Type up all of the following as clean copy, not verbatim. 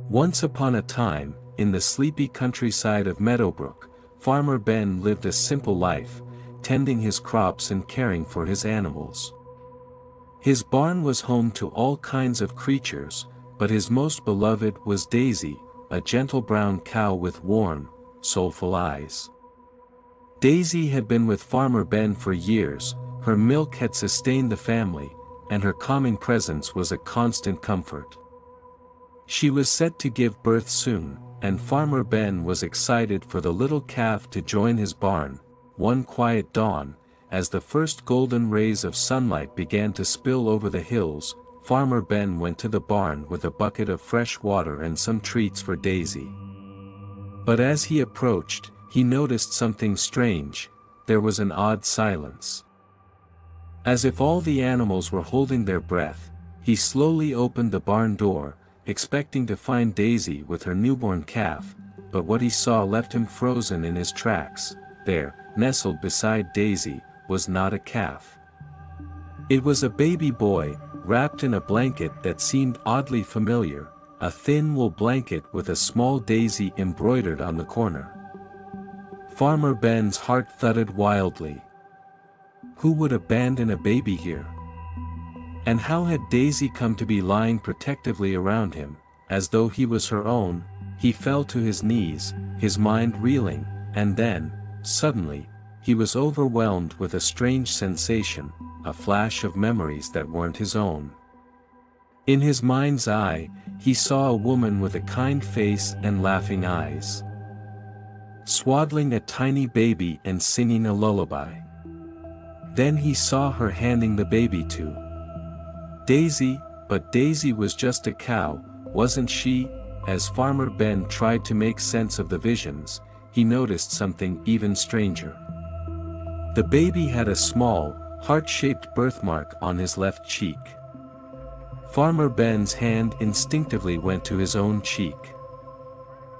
Once upon a time, in the sleepy countryside of Meadowbrook, Farmer Ben lived a simple life, tending his crops and caring for his animals. His barn was home to all kinds of creatures, but his most beloved was Daisy, a gentle brown cow with warm, soulful eyes. Daisy had been with Farmer Ben for years, her milk had sustained the family, and her calming presence was a constant comfort. She was set to give birth soon, and Farmer Ben was excited for the little calf to join his barn. One quiet dawn, as the first golden rays of sunlight began to spill over the hills, Farmer Ben went to the barn with a bucket of fresh water and some treats for Daisy. But as he approached, he noticed something strange. There was an odd silence. As if all the animals were holding their breath, he slowly opened the barn door, expecting to find Daisy with her newborn calf, but what he saw left him frozen in his tracks. There, nestled beside Daisy, was not a calf. It was a baby boy, wrapped in a blanket that seemed oddly familiar, a thin wool blanket with a small daisy embroidered on the corner. Farmer Ben's heart thudded wildly. Who would abandon a baby here? And how had Daisy come to be lying protectively around him, as though he was her own? He fell to his knees, his mind reeling, and then, suddenly, he was overwhelmed with a strange sensation, a flash of memories that weren't his own. In his mind's eye, he saw a woman with a kind face and laughing eyes, swaddling a tiny baby and singing a lullaby. Then he saw her handing the baby to Daisy, but Daisy was just a cow, wasn't she? As Farmer Ben tried to make sense of the visions, he noticed something even stranger. The baby had a small, heart-shaped birthmark on his left cheek. Farmer Ben's hand instinctively went to his own cheek.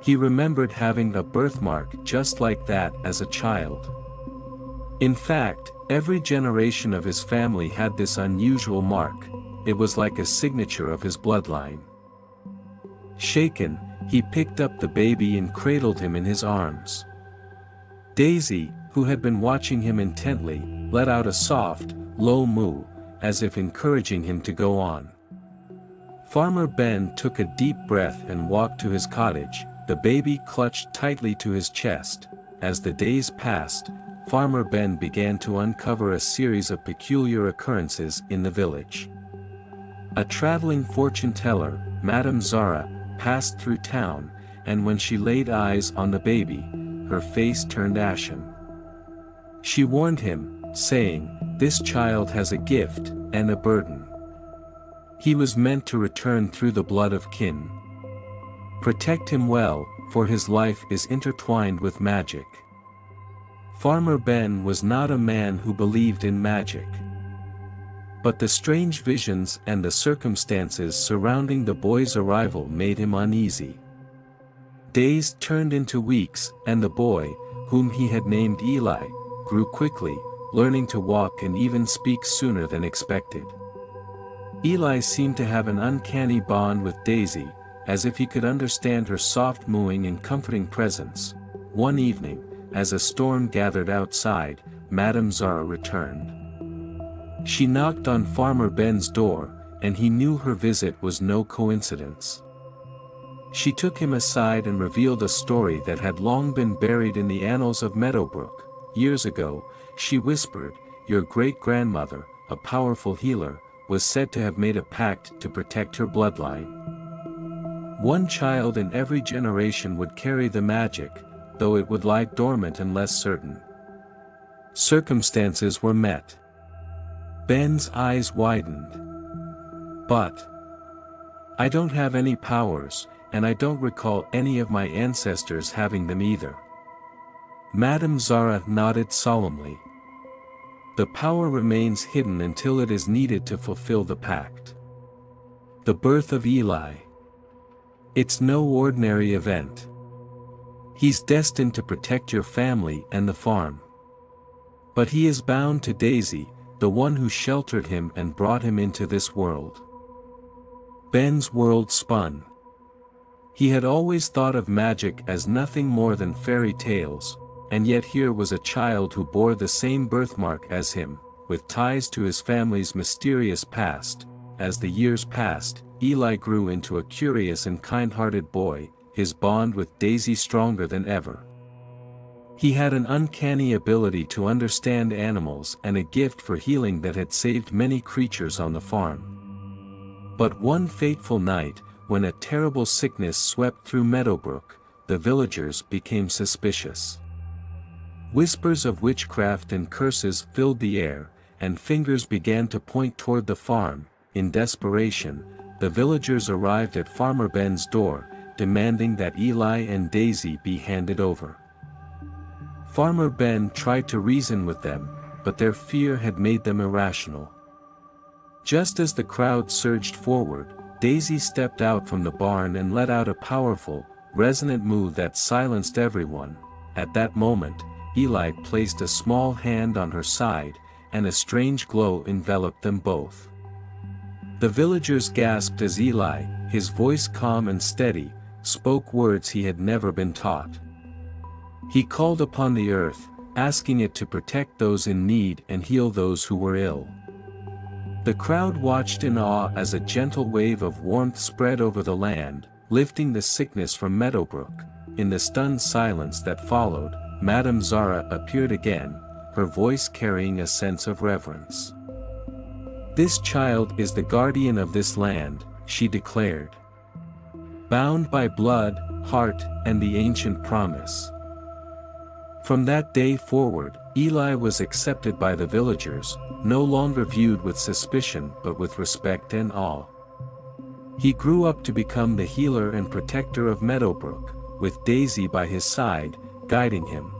He remembered having a birthmark just like that as a child. In fact, every generation of his family had this unusual mark. It was like a signature of his bloodline. Shaken, he picked up the baby and cradled him in his arms. Daisy, who had been watching him intently, let out a soft, low moo, as if encouraging him to go on. Farmer Ben took a deep breath and walked to his cottage, the baby clutched tightly to his chest. As the days passed, Farmer Ben began to uncover a series of peculiar occurrences in the village. A traveling fortune-teller, Madame Zara, passed through town, and when she laid eyes on the baby, her face turned ashen. She warned him, saying, "This child has a gift, and a burden. He was meant to return through the blood of kin. Protect him well, for his life is intertwined with magic." Farmer Ben was not a man who believed in magic. But the strange visions and the circumstances surrounding the boy's arrival made him uneasy. Days turned into weeks, and the boy, whom he had named Eli, grew quickly, learning to walk and even speak sooner than expected. Eli seemed to have an uncanny bond with Daisy, as if he could understand her soft mooing and comforting presence. One evening, as a storm gathered outside, Madame Zara returned. She knocked on Farmer Ben's door, and he knew her visit was no coincidence. She took him aside and revealed a story that had long been buried in the annals of Meadowbrook. Years ago, she whispered, your great-grandmother, a powerful healer, was said to have made a pact to protect her bloodline. One child in every generation would carry the magic, though it would lie dormant and less certain. Circumstances were met. Ben's eyes widened. But I don't have any powers, and I don't recall any of my ancestors having them either. Madame Zara nodded solemnly. The power remains hidden until it is needed to fulfill the pact. The birth of Eli. It's no ordinary event. He's destined to protect your family and the farm. But he is bound to Daisy, the one who sheltered him and brought him into this world. Ben's world spun. He had always thought of magic as nothing more than fairy tales, and yet here was a child who bore the same birthmark as him, with ties to his family's mysterious past. As the years passed, Eli grew into a curious and kind-hearted boy, his bond with Daisy stronger than ever. He had an uncanny ability to understand animals and a gift for healing that had saved many creatures on the farm. But one fateful night, when a terrible sickness swept through Meadowbrook, the villagers became suspicious. Whispers of witchcraft and curses filled the air, and fingers began to point toward the farm. In desperation, the villagers arrived at Farmer Ben's door, demanding that Eli and Daisy be handed over. Farmer Ben tried to reason with them, but their fear had made them irrational. Just as the crowd surged forward, Daisy stepped out from the barn and let out a powerful, resonant moo that silenced everyone. At that moment, Eli placed a small hand on her side, and a strange glow enveloped them both. The villagers gasped as Eli, his voice calm and steady, spoke words he had never been taught. He called upon the earth, asking it to protect those in need and heal those who were ill. The crowd watched in awe as a gentle wave of warmth spread over the land, lifting the sickness from Meadowbrook. In the stunned silence that followed, Madame Zara appeared again, her voice carrying a sense of reverence. "This child is the guardian of this land," she declared. "Bound by blood, heart, and the ancient promise." From that day forward, Eli was accepted by the villagers, no longer viewed with suspicion but with respect and awe. He grew up to become the healer and protector of Meadowbrook, with Daisy by his side, guiding him.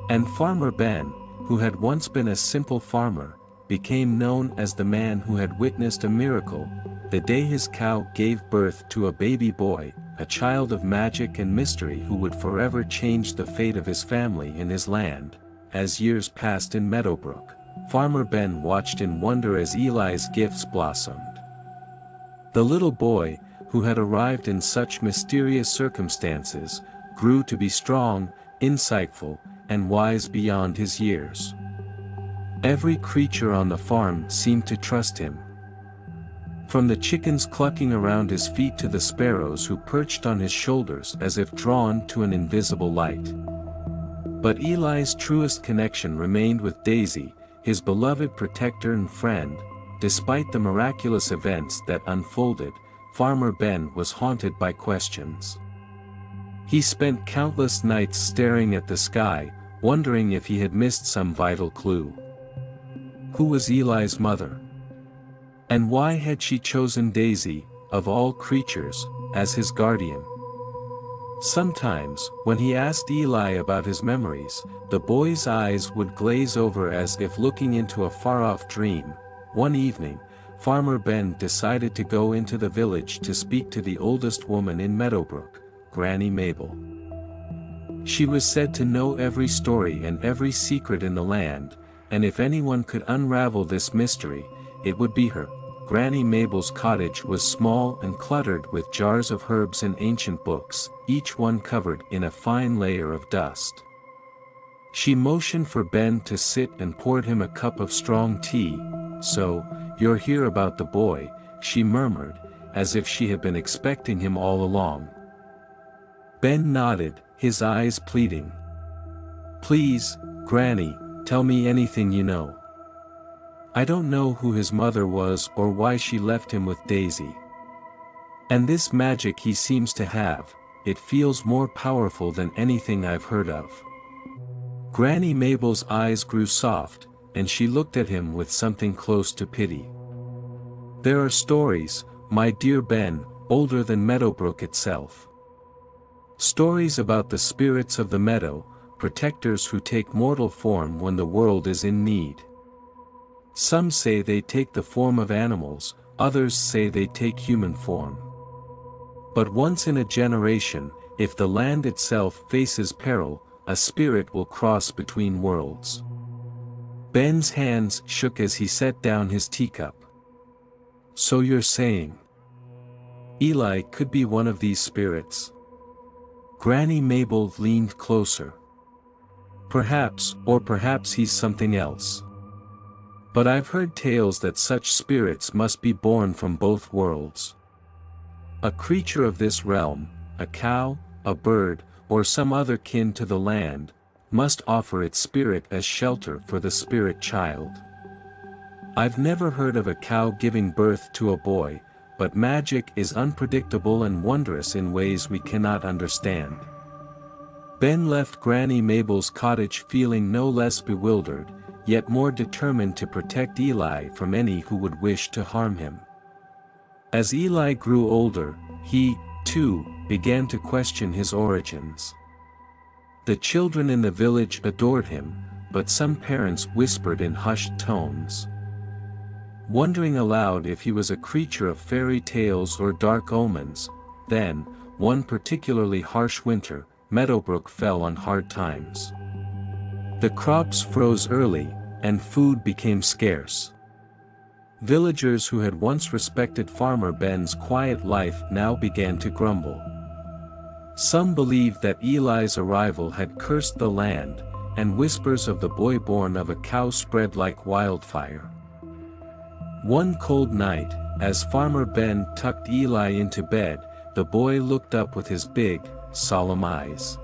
And Farmer Ben, who had once been a simple farmer, became known as the man who had witnessed a miracle, the day his cow gave birth to a baby boy, a child of magic and mystery who would forever change the fate of his family and his land. As years passed in Meadowbrook, Farmer Ben watched in wonder as Eli's gifts blossomed. The little boy, who had arrived in such mysterious circumstances, grew to be strong, insightful, and wise beyond his years. Every creature on the farm seemed to trust him. From the chickens clucking around his feet to the sparrows who perched on his shoulders as if drawn to an invisible light. But Eli's truest connection remained with Daisy, his beloved protector and friend. Despite the miraculous events that unfolded, Farmer Ben was haunted by questions. He spent countless nights staring at the sky, wondering if he had missed some vital clue. Who was Eli's mother? And why had she chosen Daisy, of all creatures, as his guardian? Sometimes, when he asked Eli about his memories, the boy's eyes would glaze over as if looking into a far-off dream. One evening, Farmer Ben decided to go into the village to speak to the oldest woman in Meadowbrook, Granny Mabel. She was said to know every story and every secret in the land, and if anyone could unravel this mystery, it would be her. Granny Mabel's cottage was small and cluttered with jars of herbs and ancient books, each one covered in a fine layer of dust. She motioned for Ben to sit and poured him a cup of strong tea. "So, you're here about the boy," she murmured, as if she had been expecting him all along. Ben nodded, his eyes pleading. "Please, Granny, tell me anything you know. I don't know who his mother was or why she left him with Daisy. And this magic he seems to have, it feels more powerful than anything I've heard of." Granny Mabel's eyes grew soft, and she looked at him with something close to pity. "There are stories, my dear Ben, older than Meadowbrook itself. Stories about the spirits of the meadow, protectors who take mortal form when the world is in need. Some say they take the form of animals, others say they take human form. But once in a generation, if the land itself faces peril, a spirit will cross between worlds." Ben's hands shook as he set down his teacup. "So you're saying Eli could be one of these spirits. Granny Mabel leaned closer. Perhaps, or perhaps he's something else. But I've heard tales that such spirits must be born from both worlds. A creature of this realm, a cow, a bird, or some other kin to the land, must offer its spirit as shelter for the spirit child. I've never heard of a cow giving birth to a boy, but magic is unpredictable and wondrous in ways we cannot understand. Ben left Granny Mabel's cottage feeling no less bewildered, yet more determined to protect Eli from any who would wish to harm him. As Eli grew older, he, too, began to question his origins. The children in the village adored him, but some parents whispered in hushed tones. Wondering aloud if he was a creature of fairy tales or dark omens, then, one particularly harsh winter, Meadowbrook fell on hard times. The crops froze early, and food became scarce. Villagers who had once respected Farmer Ben's quiet life now began to grumble. Some believed that Eli's arrival had cursed the land, and whispers of the boy born of a cow spread like wildfire. One cold night, as Farmer Ben tucked Eli into bed, the boy looked up with his big, solemn eyes.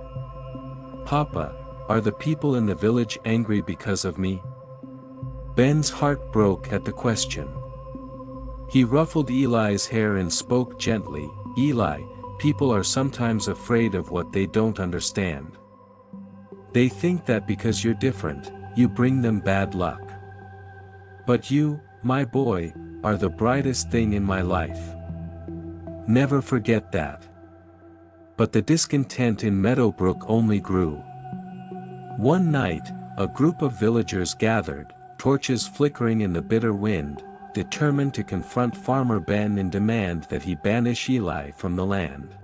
"Papa, are the people in the village angry because of me?" Ben's heart broke at the question. He ruffled Eli's hair and spoke gently, "Eli, people are sometimes afraid of what they don't understand. They think that because you're different, you bring them bad luck. But you, my boy, are the brightest thing in my life. Never forget that." But the discontent in Meadowbrook only grew. One night, a group of villagers gathered, torches flickering in the bitter wind, determined to confront Farmer Ben and demand that he banish Eli from the land.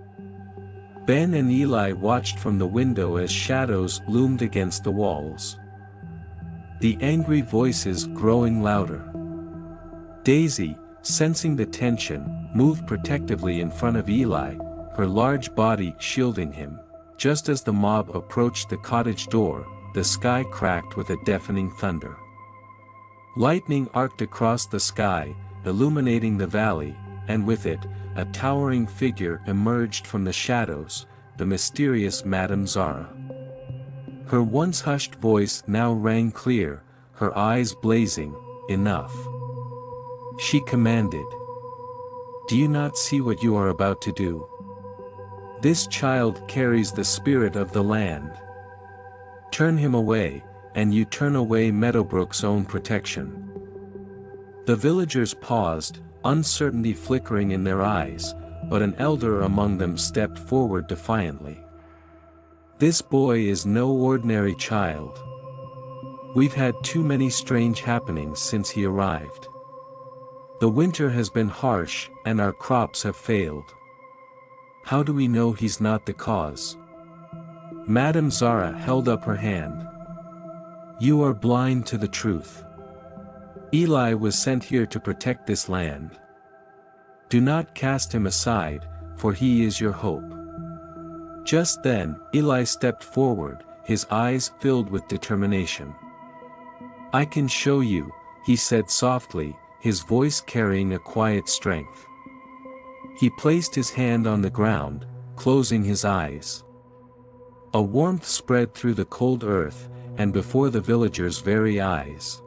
Ben and Eli watched from the window as shadows loomed against the walls. The angry voices growing louder. Daisy, sensing the tension, moved protectively in front of Eli, her large body shielding him. Just as the mob approached the cottage door, the sky cracked with a deafening thunder. Lightning arced across the sky, illuminating the valley, and with it, a towering figure emerged from the shadows, the mysterious Madame Zara. Her once hushed voice now rang clear, her eyes blazing. "Enough," she commanded. "Do you not see what you are about to do? This child carries the spirit of the land. Turn him away, and you turn away Meadowbrook's own protection." The villagers paused, uncertainty flickering in their eyes, but an elder among them stepped forward defiantly. "This boy is no ordinary child. We've had too many strange happenings since he arrived. The winter has been harsh, and our crops have failed. How do we know he's not the cause?" Madame Zara held up her hand. "You are blind to the truth. Eli was sent here to protect this land. Do not cast him aside, for he is your hope." Just then, Eli stepped forward, his eyes filled with determination. "I can show you," he said softly, his voice carrying a quiet strength. He placed his hand on the ground, closing his eyes. A warmth spread through the cold earth, and before the villagers' very eyes.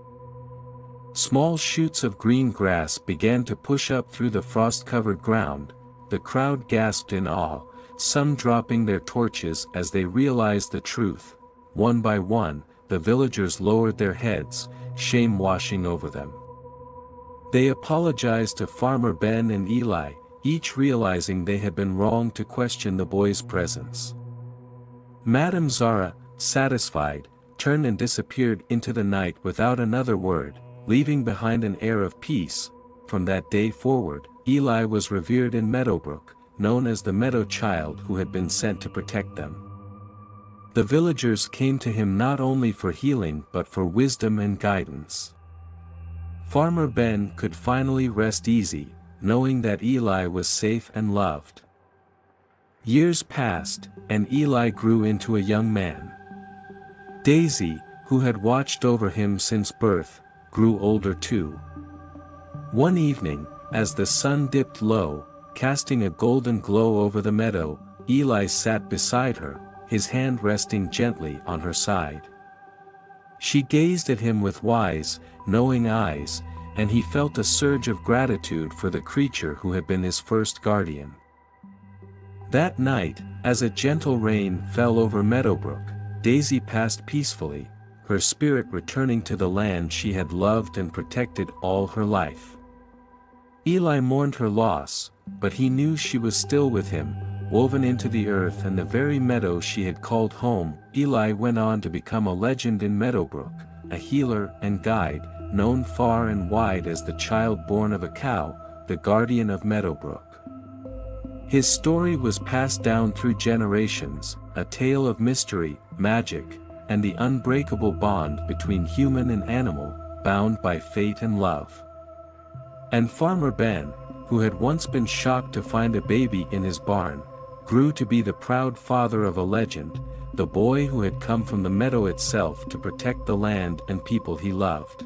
Small shoots of green grass began to push up through the frost-covered ground. The crowd gasped in awe, some dropping their torches as they realized the truth. One by one, the villagers lowered their heads, shame washing over them. They apologized to Farmer Ben and Eli, each realizing they had been wrong to question the boy's presence. Madame Zara, satisfied, turned and disappeared into the night without another word, leaving behind an air of peace. From that day forward, Eli was revered in Meadowbrook, known as the Meadow Child who had been sent to protect them. The villagers came to him not only for healing but for wisdom and guidance. Farmer Ben could finally rest easy, knowing that Eli was safe and loved. Years passed, and Eli grew into a young man. Daisy, who had watched over him since birth, grew older too. One evening, as the sun dipped low, casting a golden glow over the meadow, Eli sat beside her, his hand resting gently on her side. She gazed at him with wise, knowing eyes, and he felt a surge of gratitude for the creature who had been his first guardian. That night, as a gentle rain fell over Meadowbrook, Daisy passed peacefully, her spirit returning to the land she had loved and protected all her life. Eli mourned her loss, but he knew she was still with him, woven into the earth and the very meadow she had called home. Eli went on to become a legend in Meadowbrook, a healer and guide, known far and wide as the child born of a cow, the guardian of Meadowbrook. His story was passed down through generations, a tale of mystery, magic, and the unbreakable bond between human and animal, bound by fate and love. And Farmer Ben, who had once been shocked to find a baby in his barn, grew to be the proud father of a legend, the boy who had come from the meadow itself to protect the land and people he loved.